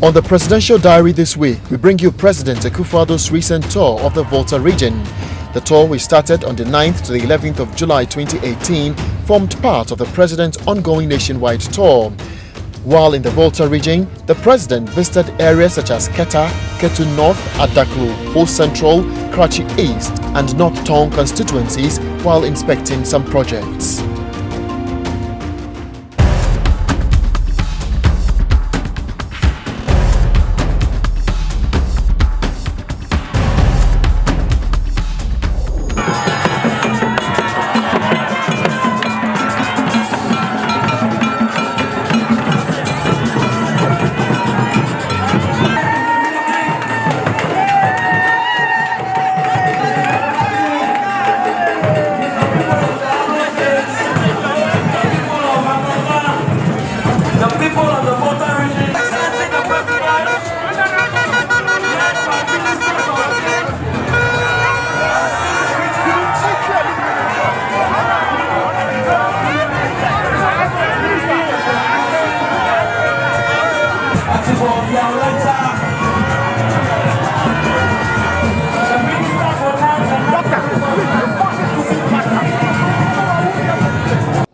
On the Presidential Diary this week, we bring you President Akufo-Addo's recent tour of the Volta region. The tour, which started on the 9th to the 11th of July 2018, formed part of the President's ongoing nationwide tour. While in the Volta region, the President visited areas such as Keta, Ketu North, Adaklu, Ho Central, Karachi East and North Town constituencies while inspecting some projects.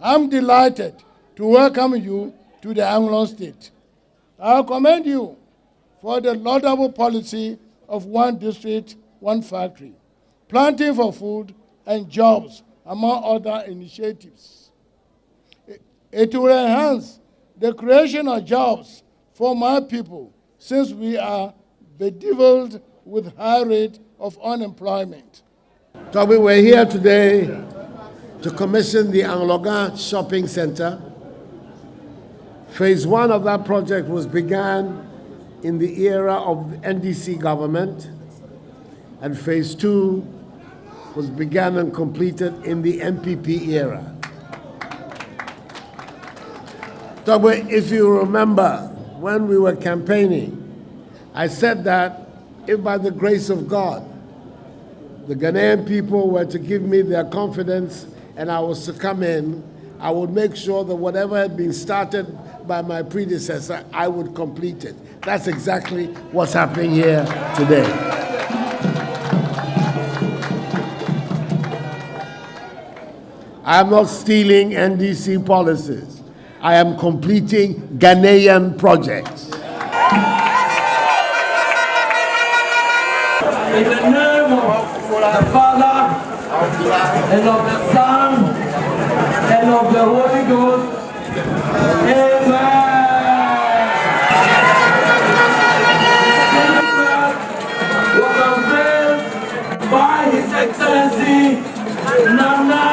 I'm delighted to welcome you to the Anglon State. I commend you for the laudable policy of one district, one factory, planting for food and jobs, among other initiatives. It will enhance the creation of jobs for my people, since we are bedeviled with high rate of unemployment. So we were here today to commission the Angloga Shopping Center. Phase 1 of that project was began in the era of the NDC government, and Phase 2 was began and completed in the MPP era. So if you remember, when we were campaigning, I said that if by the grace of God, the Ghanaian people were to give me their confidence and I was to come in, I would make sure that whatever had been started by my predecessor, I would complete it. That's exactly what's happening here today. I am not stealing NDC policies. I am completing Ghanaian projects. In the name of the Father, and of the Son, and of the Holy Ghost. Amen. Was unveiled by His Excellency Nana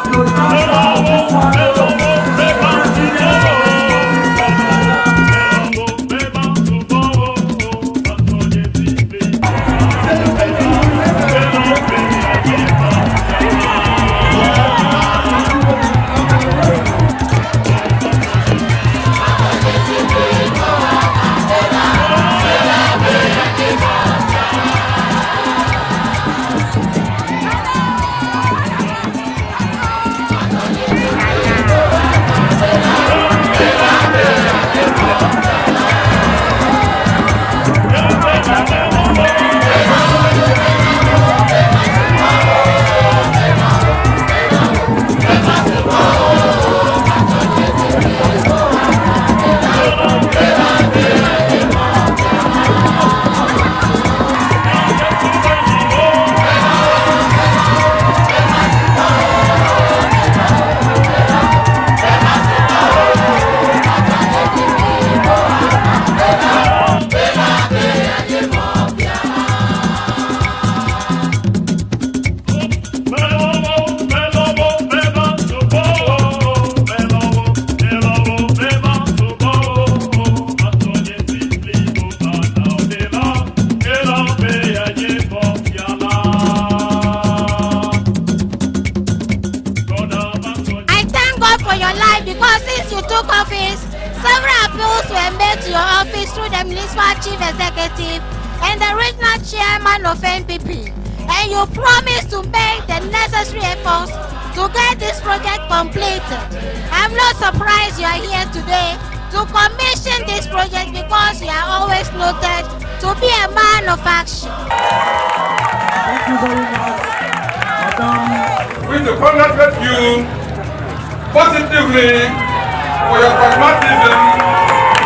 Akufo-Addo. Several appeals were made to your office through the municipal chief executive and the regional chairman of NPP, and you promised to make the necessary efforts to get this project completed. I'm not surprised you are here today to commission this project because you are always noted to be a man of action. Thank you very much, Madam. We congratulate you positively for your pragmatism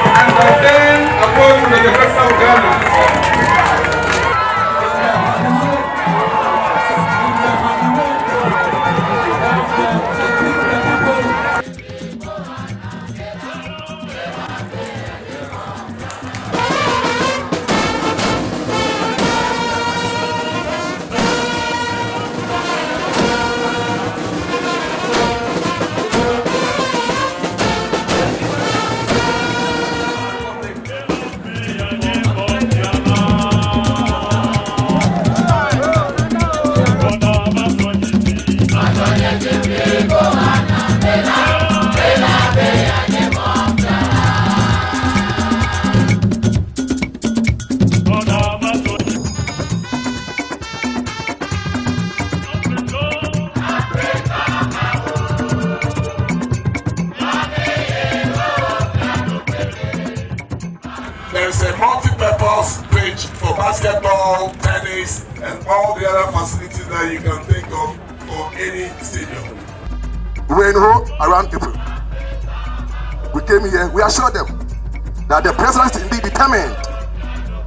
and ordained approach to the universal government. There is a multi-purpose pitch for basketball, tennis, and all the other facilities that you can think of for any stadium. We were in Rome around April. We came here, we assured them that the president is indeed determined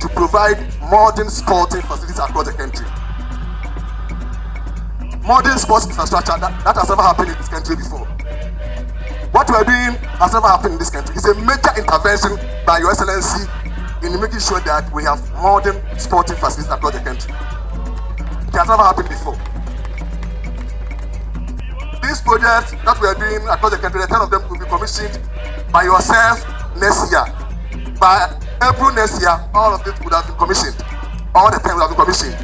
to provide modern sporting facilities across the country. Modern sports infrastructure, that has never happened in this country before. What we are doing has never happened in this country. It's a major intervention by Your Excellency in making sure that we have modern sporting facilities across the country. It has never happened before. These projects that we are doing across the country, the 10 of them will be commissioned by yourself next year. By April next year, all of it would have been commissioned. All the 10 will have been commissioned.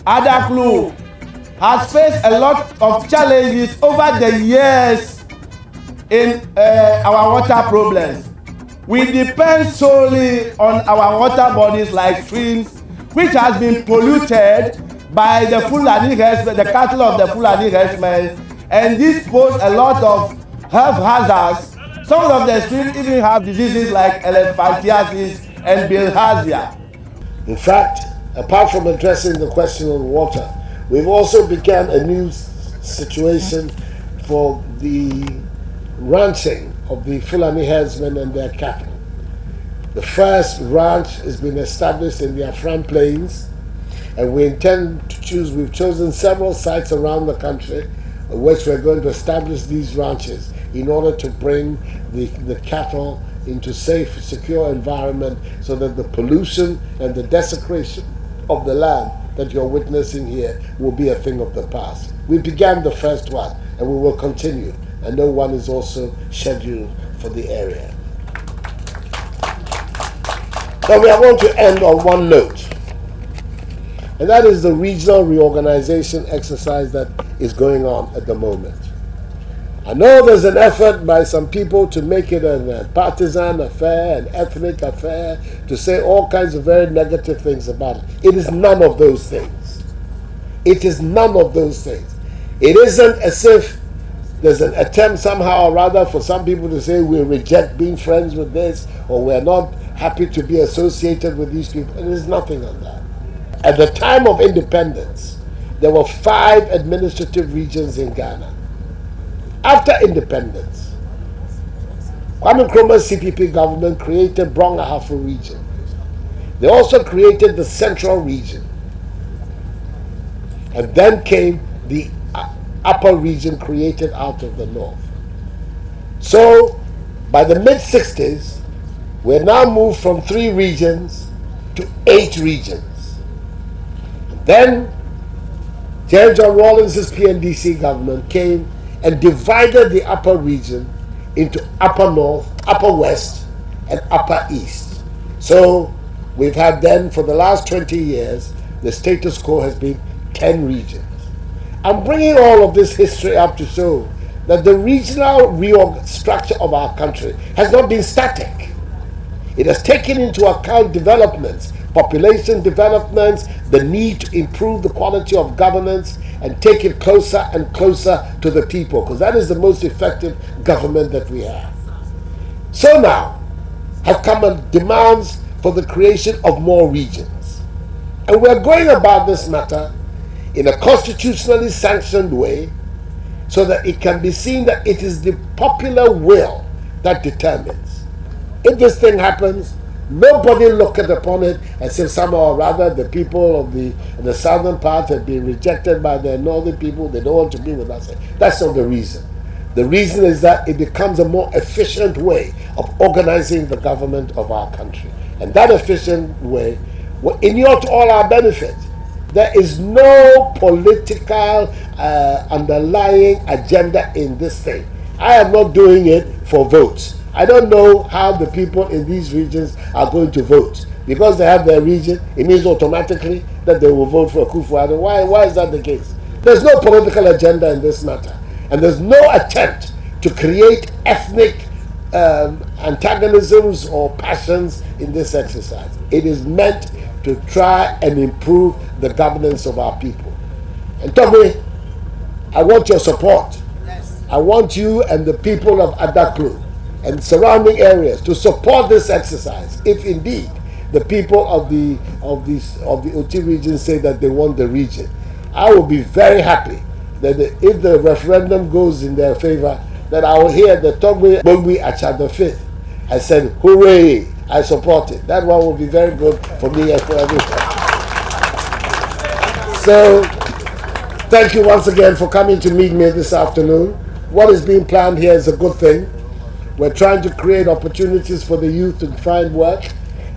Adaklu has faced a lot of challenges over the years in our water problems. We depend solely on our water bodies like streams, which has been polluted by the Fulani herdsmen, the cattle of the Fulani herdsmen, and this poses a lot of health hazards. Some of the streams even have diseases like elephantiasis and bilharzia. In fact, apart from addressing the question of water, we've also begun a new situation for the ranching of the Fulani herdsmen and their cattle. The first ranch has been established in the Afram Plains, and we intend to choose, we've chosen several sites around the country in which we're going to establish these ranches in order to bring the cattle into safe, secure environment so that the pollution and the desecration of the land that you're witnessing here will be a thing of the past. We began the first one and we will continue. I know one is also scheduled for the area. Now we are going to end on one note, and that is the regional reorganization exercise that is going on at the moment. I know there's an effort by some people to make it a partisan affair, an ethnic affair, to say all kinds of very negative things about it. It is none of those things. It is none of those things. It isn't as if there's an attempt somehow or rather for some people to say we reject being friends with this, or we're not happy to be associated with these people. It is nothing on that. At the time of independence, there were 5 administrative regions in Ghana. After independence, Kwame Nkrumah's CPP government created Brong Ahafo region. They also created the Central region. And then came the Upper region created out of the North. So, by the mid-60s, we're now moved from 3 regions to 8 regions. And then, Jerry John Rawlings' PNDC government came and divided the Upper region into Upper North, Upper West, and Upper East. So, we've had then, for the last 20 years, the status quo has been 10 regions. I'm bringing all of this history up to show that the regional reorg structure of our country has not been static. It has taken into account developments, population developments, the need to improve the quality of governance, and take it closer and closer to the people, because that is the most effective government that we have. So now have come demands for the creation of more regions. And we're going about this matter in a constitutionally sanctioned way so that it can be seen that it is the popular will that determines. If this thing happens, nobody look upon it and say somehow or rather the people of the southern part have been rejected by the northern people, they don't want to be with us. That's not the reason. The reason is that it becomes a more efficient way of organizing the government of our country. And that efficient way will inure to all our benefit. There is no political underlying agenda in this thing. I am not doing it for votes. I don't know how the people in these regions are going to vote. Because they have their region, it means automatically that they will vote for Akufo-Addo. Why is that the case? There's no political agenda in this matter. And there's no attempt to create ethnic antagonisms or passions in this exercise. It is meant to try and improve the governance of our people. And Tommy, I want your support. Yes. I want you and the people of Adaklu and surrounding areas to support this exercise if indeed the people of the Oti region say that they want the region. I will be very happy that if the referendum goes in their favor, that I will hear the Togbe Bongwi Achado 5th. I said, hooray, I support it. That one will be very good for me and for everyone. So, thank you once again for coming to meet me this afternoon. What is being planned here is a good thing. We're trying to create opportunities for the youth to find work.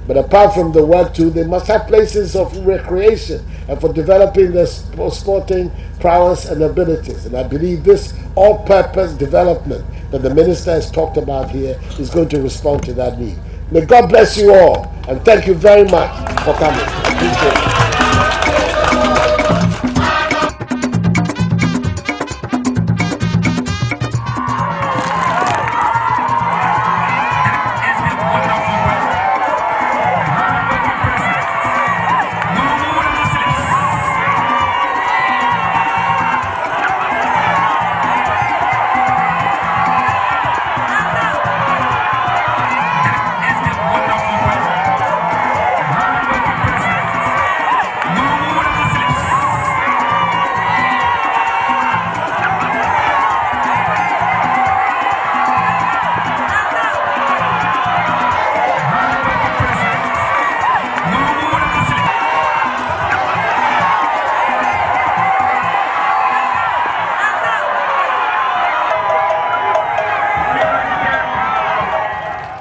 But apart from the work too, they must have places of recreation and for developing their sporting prowess and abilities. And I believe this all-purpose development that the minister has talked about here is going to respond to that need. May God bless you all, and thank you very much for coming. I appreciate it.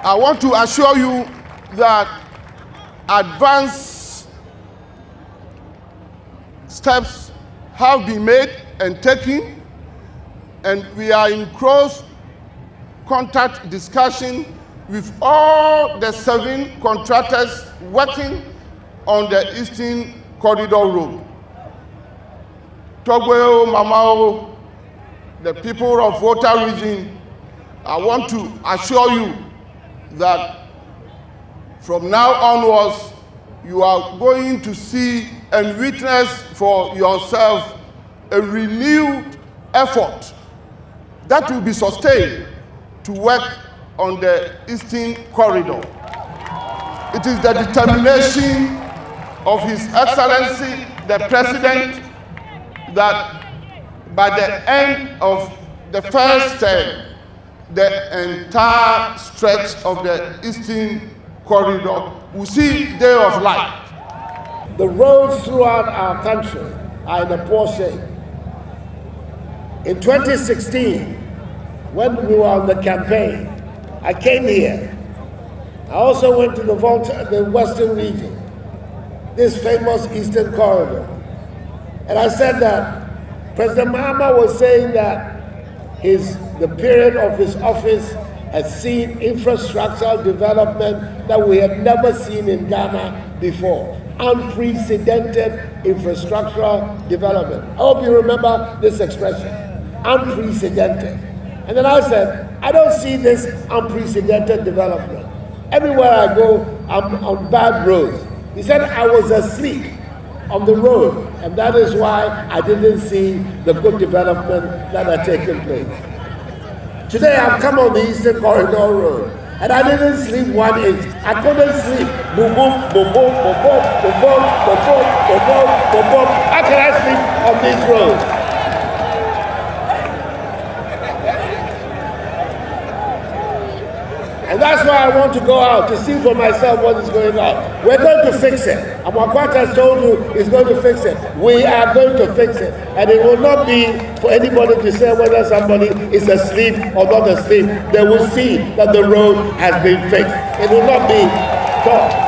I want to assure you that advanced steps have been made and taken, and we are in close contact discussion with all the 7 contractors working on the Eastern Corridor Road. Togweo, Mamao, the people of Volta region, I want to assure you that from now onwards, you are going to see and witness for yourself a renewed effort that will be sustained to work on the Eastern Corridor. It is the determination of His Excellency, the President, that by the end of the first term, the entire stretch of the Eastern Corridor will see day of light. The roads throughout our country are in a poor shape. In 2016, when we were on the campaign, I came here. I also went to the Volta, the Western region, this famous Eastern Corridor. And I said that President Mahama was saying that the period of his office has seen infrastructural development that we had never seen in Ghana before. Unprecedented infrastructural development. I hope you remember this expression, unprecedented. And then I said, I don't see this unprecedented development. Everywhere I go, I'm on bad roads. He said I was asleep on the road And that is why I didn't see the good development that had taken place. Today I've come on the Eastern Corridor Road, and I didn't sleep 1 inch. I couldn't sleep. Boom, boom, boom, boom, boom, boom, boom, boom, boom, boom, boom, boom, boom, boom. How can I sleep on these roads? And that's why I want to go out to see for myself what is going on. We're going to fix it. And Amokwat has told you he's going to fix it. We are going to fix it. And it will not be for anybody to say whether somebody is asleep or not asleep. They will see that the road has been fixed. It will not be talk.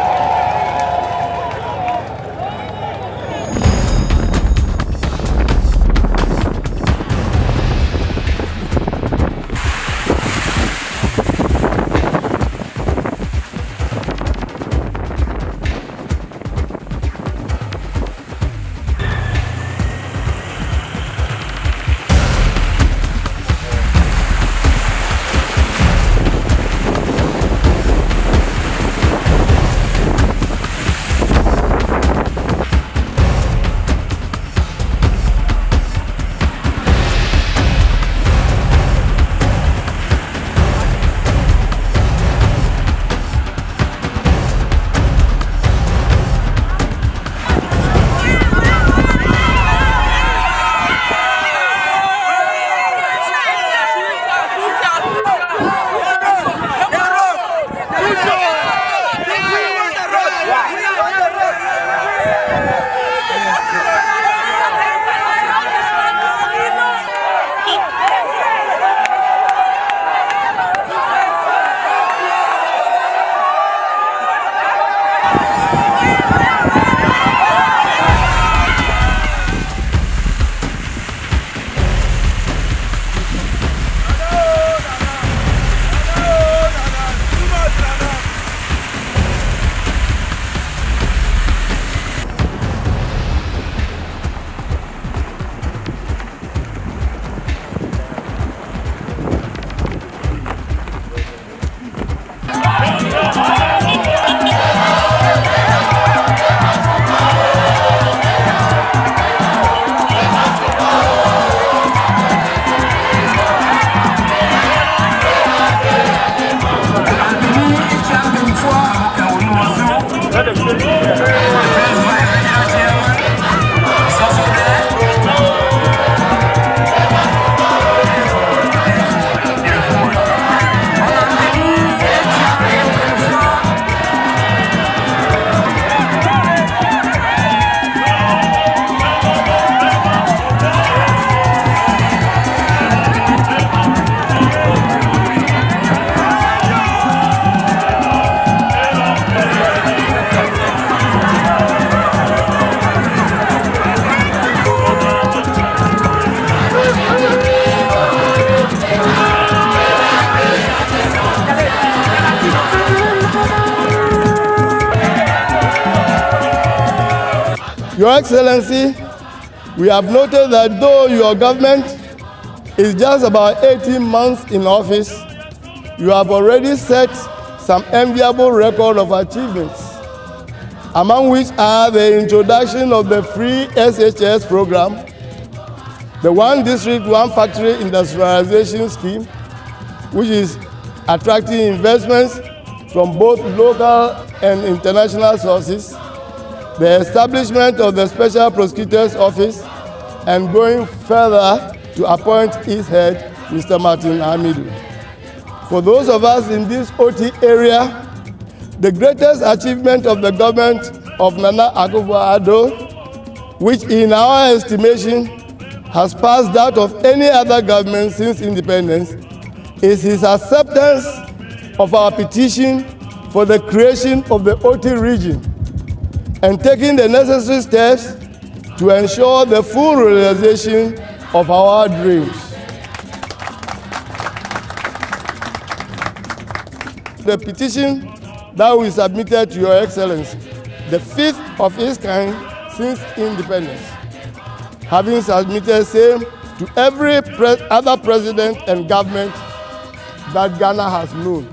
Your Excellency, we have noted that though your government is just about 18 months in office, you have already set some enviable record of achievements, among which are the introduction of the free SHS program, the One District, One Factory industrialization scheme, which is attracting investments from both local and international sources, the establishment of the Special Prosecutor's Office, and going further to appoint its head, Mr. Martin Hamidu. For those of us in this OT area, the greatest achievement of the government of Nana Akufo-Addo, which in our estimation has passed that of any other government since independence, is his acceptance of our petition for the creation of the OT region and taking the necessary steps to ensure the full realization of our dreams. The petition that we submitted to Your Excellency, the fifth of its kind since independence, having submitted same to every other president and government that Ghana has known.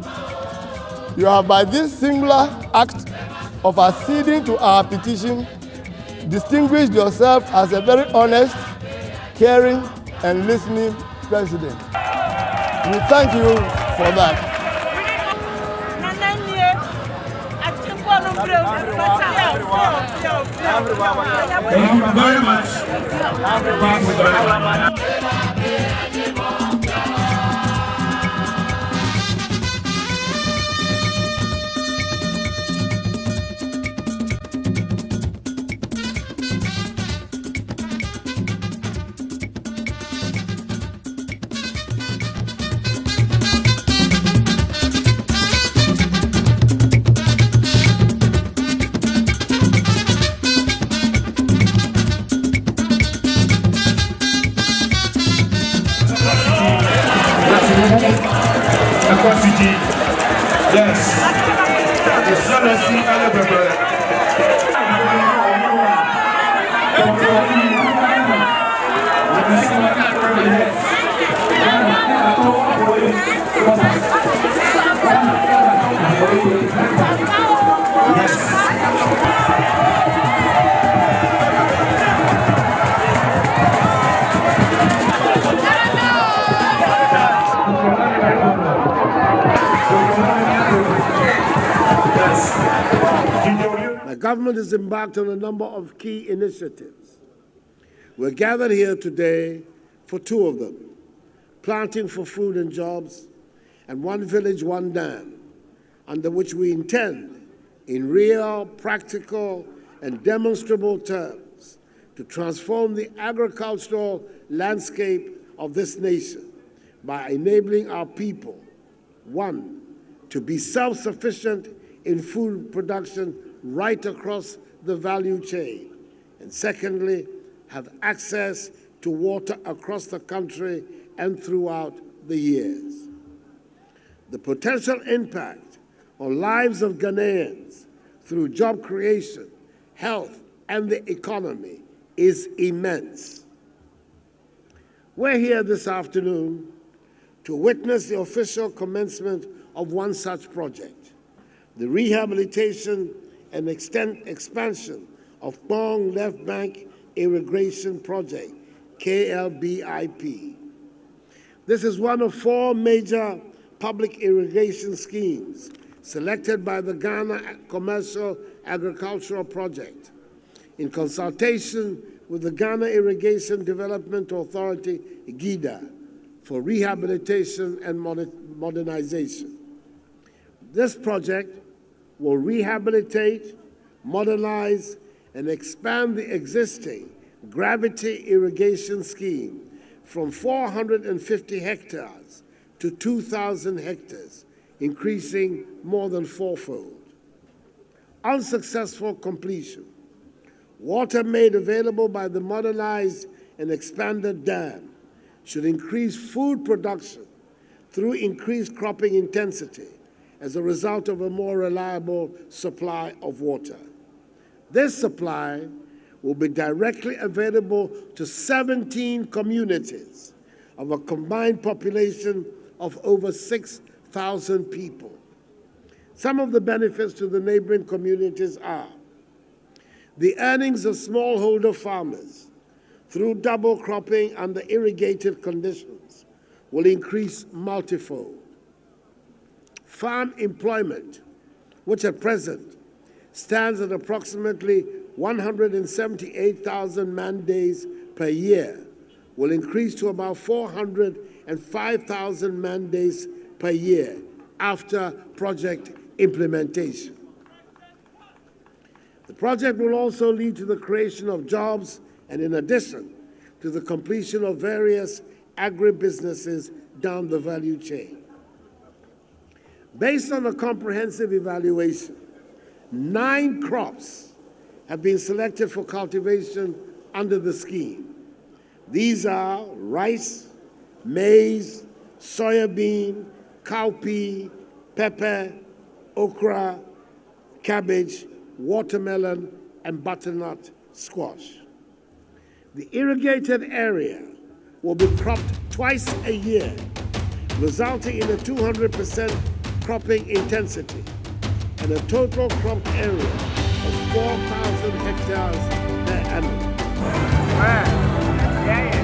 You have, by this singular act of acceding to our petition, distinguished yourself as a very honest, caring, and listening president. We thank you for that. Thank you very much. Thank you very much. Yes. The government has embarked on a number of key initiatives. We're gathered here today for two of them: Planting for Food and Jobs and One Village, One Dam, under which we intend, in real, practical, and demonstrable terms, to transform the agricultural landscape of this nation by enabling our people, one, to be self-sufficient in food production right across the value chain, and secondly, have access to water across the country and throughout the years. The potential impact on lives of Ghanaians through job creation, health, and the economy is immense. We're here this afternoon to witness the official commencement of one such project, the rehabilitation and expansion of Bong Left Bank Irrigation Project, KLBIP. This is one of four major public irrigation schemes selected by the Ghana Commercial Agricultural Project in consultation with the Ghana Irrigation Development Authority, GIDA, for rehabilitation and modernization. This project will rehabilitate, modernize, and expand the existing gravity irrigation scheme from 450 hectares to 2,000 hectares, increasing more than fourfold. Unsuccessful completion. Water made available by the modernized and expanded dam should increase food production through increased cropping intensity as a result of a more reliable supply of water. This supply will be directly available to 17 communities of a combined population of over 6,000 people. Some of the benefits to the neighboring communities are the earnings of smallholder farmers through double cropping under irrigated conditions will increase multifold. Farm employment, which at present stands at approximately 178,000 man-days per year, will increase to about 405,000 man-days per year after project implementation. The project will also lead to the creation of jobs and, in addition, to the completion of various agribusinesses down the value chain. Based on a comprehensive evaluation, 9 crops have been selected for cultivation under the scheme. These are rice, maize, soybean, cowpea, pepper, okra, cabbage, watermelon, and butternut squash. The irrigated area will be cropped twice a year, resulting in a 200% cropping intensity and a total crop area of 4,000 hectares Yeah, yeah.